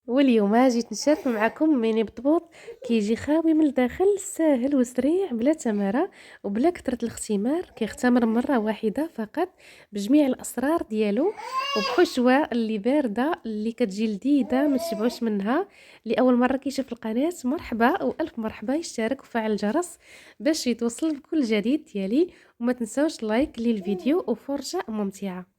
واليوم جيت نشارك معكم ميني بطبوط كيجي خاوي من الداخل، ساهل وسريع بلا تمارة وبلا كثرة الاختمار. كيختمر مرة واحدة فقط بجميع الأسرار ديالو، وبحشوة اللي باردة اللي كتجي لذيذة ما تشبعوش منها. اللي أول مرة كيشوف القناة مرحبا وألف مرحبا، يشترك وفعل الجرس باش يتوصل بكل جديد ديالي، وما تنساوش لايك للفيديو وفرجة ممتعة.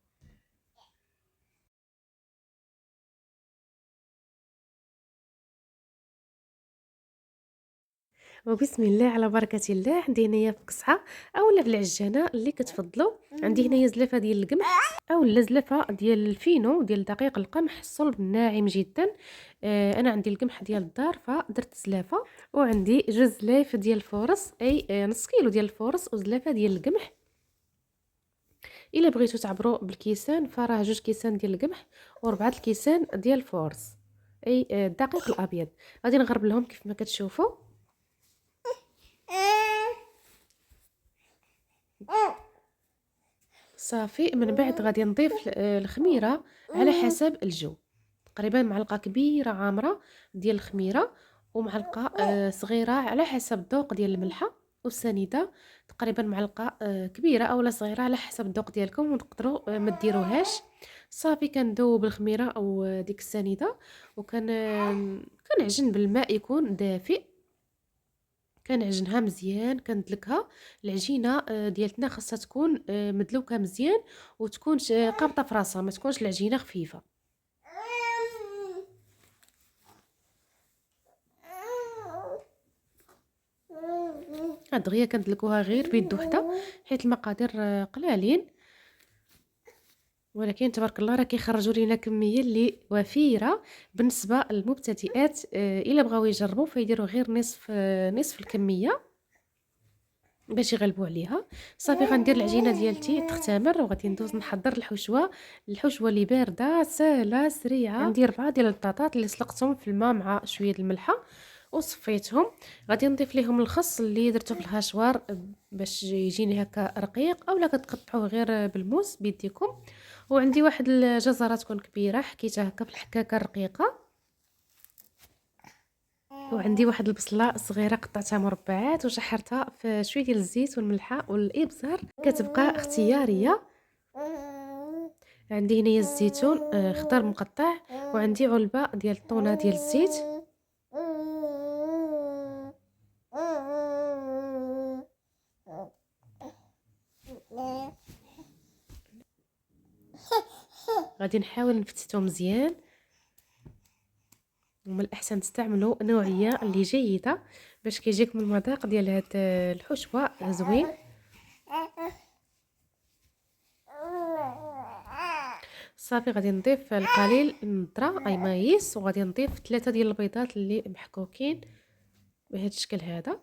وبسم الله على بركة الله. عندي هنايا في قصعة اولا في العجانة اللي كتفضلوا. عندي هنايا زلافة ديال القمح اولا زلافة ديال الفينو ديال دقيق القمح الصلب ناعم جدا. انا عندي القمح ديال الدار فدرت زلافة، وعندي جوج زلايف ديال الفورص اي نص كيلو ديال الفورص وزلافة ديال القمح. الا بغيتو تعبروا بالكيسان فراه جوج كيسان ديال القمح وربعة الكيسان ديال الفورص اي الدقيق الابيض. غادي نغرب لهم كيف ما كتشوفوا. صافي من بعد غادي نضيف الخميره على حسب الجو، تقريبا معلقه كبيره عامره ديال الخميره، ومعلقه صغيره على حسب الذوق ديال الملحه، والسنيده تقريبا معلقه كبيره اولا صغيره على حسب الذوق ديالكم، وتقدروا ما ديروهاش. صافي كندوب الخميره او ديك السنيده، وكان كنعجن بالماء يكون دافئ. كنعجنها مزيان كندلكها. العجينه ديالتنا خاصها تكون مدلوكه مزيان، وتكون قابطه في راسها، ما تكونش العجينه خفيفه. دغيا كندلكوها غير بيد وحده حيت المقادير قلالين، ولكن تبارك الله راه كيخرجوا لينا كميه اللي وفيره بالنسبه للمبتدئات. الا بغاو يجربوا فيديروا غير نصف الكميه باش يغلبوا عليها. صافي غندير العجينه ديالتي تختمر، وغادي ندوز نحضر الحشوه اللي بارده سهله سريعه. عندي 4 ديال البطاطات اللي سلقتهم في الماء مع شويه الملحه وصفيتهم. غادي نضيف ليهم الخس اللي درته في الهاشوار باش يجيني هكا رقيق، اولا كتقطعوه غير بالموس بيديكم. وعندي واحد الجزره تكون كبيره حكيتها هكا في الحكاكه الرقيقه. وعندي واحد البصله صغيره قطعتها مربعات وشحرتها في شويه ديال الزيت والملحه والابزار، كتبقى اختياريه. عندي هنايا الزيتون خضر مقطع، وعندي علبه ديال الطونه ديال الزيت. غادي نحاول نفتتو مزيان، ومن الاحسن تستعملوا نوعيه اللي جيده باش كيجيكم المذاق ديال هاد الحشوه زوين. صافي غادي نضيف القليل من الذره اي مايس، وغادي نضيف 3 ديال البيضات اللي محكوكين بهذا الشكل هذا.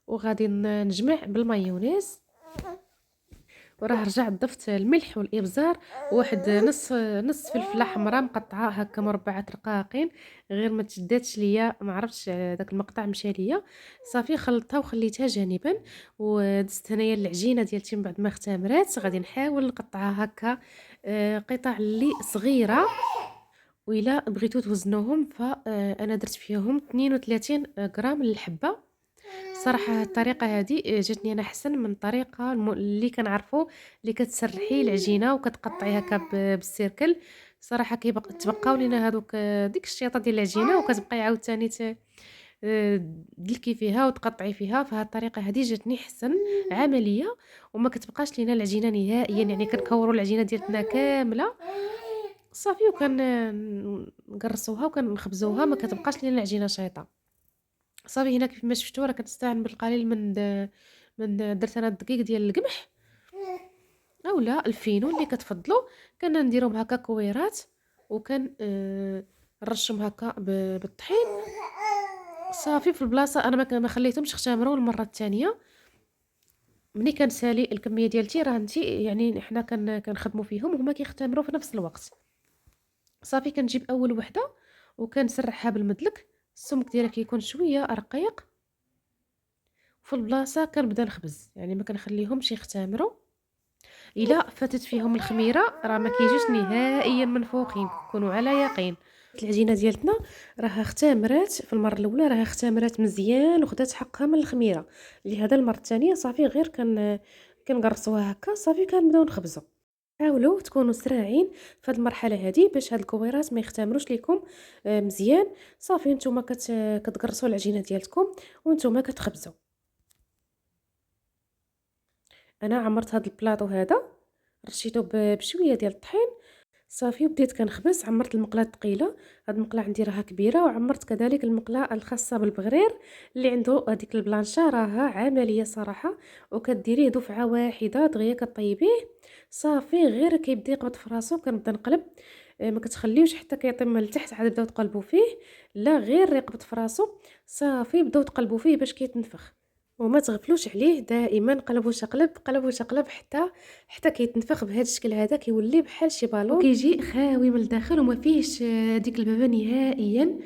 وغادي نجمع بالمايونيز، وراه رجعت ضفت الملح والابزار وواحد نص فلفله حمراء مقطعه هكا مربعات رقاقين، غير ما تشداتش ليا ما عرفتش داك المقطع مشى ليا. صافي خلطتها وخليتها جانبا، ودزت هنايا العجينه ديالتي من بعد ما اختمرات. غادي نحاول نقطعها هكا قطع اللي صغيره، وإلا بغيتو توزنوهم فانا درت فيهم 32 غرام للحبه. صراحه الطريقه هذه جاتني انا احسن من الطريقه اللي كنعرفوا اللي كتسرحي العجينه وكتقطعي هكا بالسيركل. صراحه تبقاو لينا هذوك ديك الشيطه ديال العجينه، وكتبقاي عاوتاني دلكي فيها وتقطعي فيها. فهاد الطريقه هذه جاتني احسن، عمليه، وما كتبقاش لينا العجينه نهائيا، يعني كنكوروا العجينه ديالتنا كامله صافي، نقرصوها وكنخبزوها، ما كتبقاش لينا العجينه شايطه. صافي هنا كيف ما شفتوا راه كنستعمل بالقليل درت انا الدقيق ديال القمح اولا الفينو اللي كتفضلوا. كنا نديرهم هكا كويرات، وكان نرشهم هكا بالطحين. صافي في البلاصه انا ما خليتهمش اختمروا المره الثانيه. ملي كنسالي الكميه ديالتي راه انت يعني حنا كنخدموا فيهم وهما كيختمروا في نفس الوقت. صافي كنجيب اول وحده وكنسرحها بالمدلك، السمك ديالها كيكون شويه رقيق. في البلاصه كنبدا نخبز، يعني ما كنخليهمش يختمروا. إلا فاتت فيهم الخميرة راه ما كيجيوش نهائيًا منفوخين، كونوا على يقين. العجينة ديالتنا راها اختمرات في المرة الأولى، راها اختمرات مزيان وخدات حقها من الخميرة، لهذا المرة الثانية صافي غير كنقرصوها هكا صافي كنبداو نخبزو. حاولوا تكونوا سراعين في هذه المرحلة هذه باش هاد الكويرات ما يختمروش ليكم مزيان. صافي نتوما كتقرصوا العجينة ديالتكم وانتوما كتخبزوا. انا عمرت هاد البلاطو هذا، رشيته بشويه ديال الطحين صافي، وبديت كنخبز. عمرت المقله الثقيله، هاد المقله عندي راها كبيره، وعمرت كذلك المقله الخاصه بالبغرير اللي عنده هذيك البلانشه، راها عمليه صراحه، وكديريه دفعه واحده دغيا كطيبيه صافي. غير كيبدا يقبض في راسو كنبدا نقلب، ما كتخليوش حتى كيطيب من التحت عاد تبداو تقلبوا فيه، لا غير يقبض في راسو صافي بداو تقلبوا فيه باش كيتنفخ. وما تغفلوش عليه، دائما قلب وشقلب قلب وشقلب حتى كيتنفخ بهذا الشكل هذا، كيولي بحال شي بالون وكيجي خاوي من الداخل وما فيهش ديك البابه نهائيا.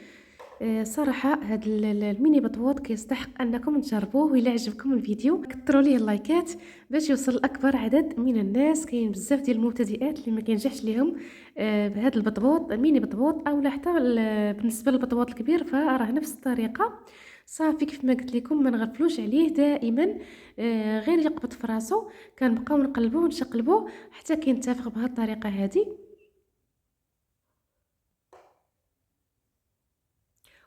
صراحه هذا الميني بطوط كيستحق انكم تجربوه. وإلا عجبكم الفيديو كثروا ليه اللايكات باش يوصل لاكبر عدد من الناس. كاين بزاف ديال المبتدئات اللي ما كينجحش ليهم بهذا البطبوط ميني بطبوط، اولا حتى بالنسبه للبطبوط الكبير فراه نفس الطريقه. صافي كيف ما قلت لكم ما نغفلوش عليه دائما، غير يقبض في راسو كنبقاو نقلبوه ونشقلبوه حتى كينتفخ بهذه الطريقه هذه.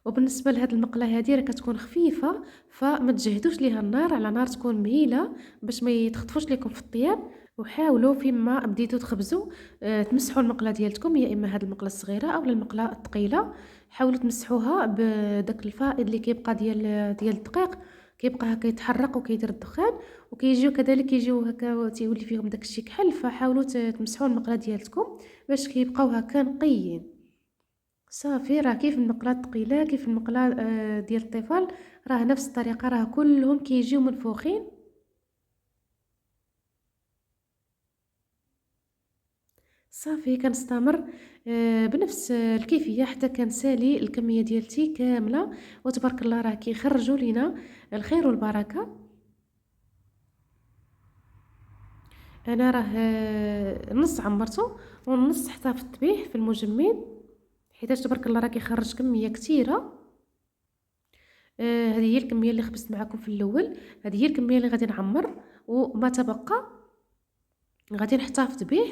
وبالنسبه لهاد المقله هذه راه كتكون خفيفه، فما تجهدوش ليها النار، على نار تكون مهيله باش ما يتخطفوش لكم في الطياب. وحاولوا فيما بديتوا تخبزوا تمسحوا المقله ديالتكم، يا اما هاد المقله الصغيره او المقله الثقيله. حاولوا تمسحوها بداك الفائض اللي كيبقى ديال الدقيق، كيبقى هكا يتحرق وكيدير الدخان، وكيجيو كذلك كيجيو هكا تيولي فيهم داك الشيء كحل. فحاولوا تمسحوا المقله ديالتكم باش كيبقاو هكا نقيين. صافي راه كيف المقلاة الثقيلة كيف المقلاة ديال الطفل، راه نفس الطريقة، راه كلهم كيجيو منفوخين. صافي كنستمر بنفس الكيفية حتى كنسالي الكمية ديالتي كاملة، وتبارك الله راه كيخرجوا لينا الخير والبركة. انا راه نص عمرته والنص احتفظت به في المجمد، حيت تبارك الله راه كيخرج كمية كثيرة. هذه هي الكميه اللي خبزت معكم في الاول، هذه هي الكميه اللي غادي نعمر، وما تبقى غادي نحتفظ به.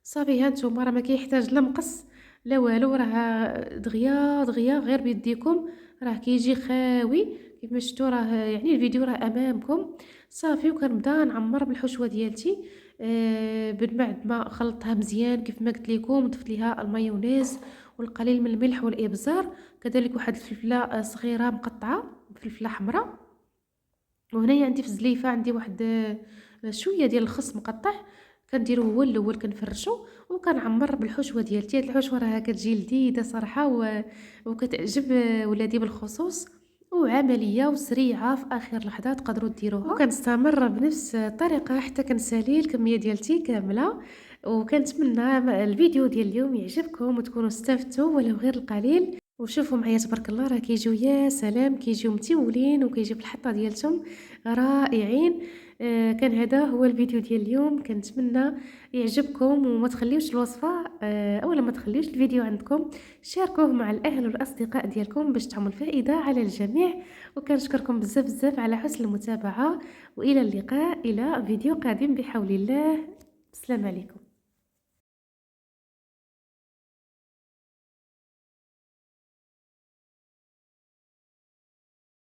صافي ها نتوما راه ما كيحتاج لا مقص لا والو، راه دغيا دغيا غير بيديكم راه كيجي خاوي كيف ما شفتوا. راه يعني الفيديو راه امامكم. صافي وكنبدا نعمر بالحشوه ديالتي من بعد ما خلطتها مزيان كيف ما قلت لكم. ضفت ليها المايونيز والقليل من الملح والابزار، كذلك واحد الفلفله صغيره مقطعه، فلفله حمراء. وهنايا عندي في الزليفه عندي واحد شويه ديال الخس مقطع، كنديرو هو الاول كنفرشو وكنعمر بالحشوه ديالتي. هاد الحشوه راها كتجي لذيذه صراحه وكتعجب ولادي بالخصوص، وعمليه وسريعه في اخر لحظه تقدروا ديروها. وكنستمر بنفس الطريقه حتى كنسالي الكميه ديالتي كامله. وكنتمنى الفيديو ديال اليوم يعجبكم وتكونوا استفدتوا ولو غير القليل. وشوفوا معايا تبارك الله راه كيجيو يا سلام، كيجيو متولين وكيجيو بالحطه ديالتهم رائعين. كان هذا هو الفيديو ديال اليوم، كنتمنى يعجبكم وما تخليوش الوصفه اولا ما تخليوش الفيديو عندكم، شاركوه مع الاهل والاصدقاء ديالكم باش تعم الفائده على الجميع. وكنشكركم بزاف بزاف على حسن المتابعه، والى اللقاء الى فيديو قادم بحول الله. السلام عليكم.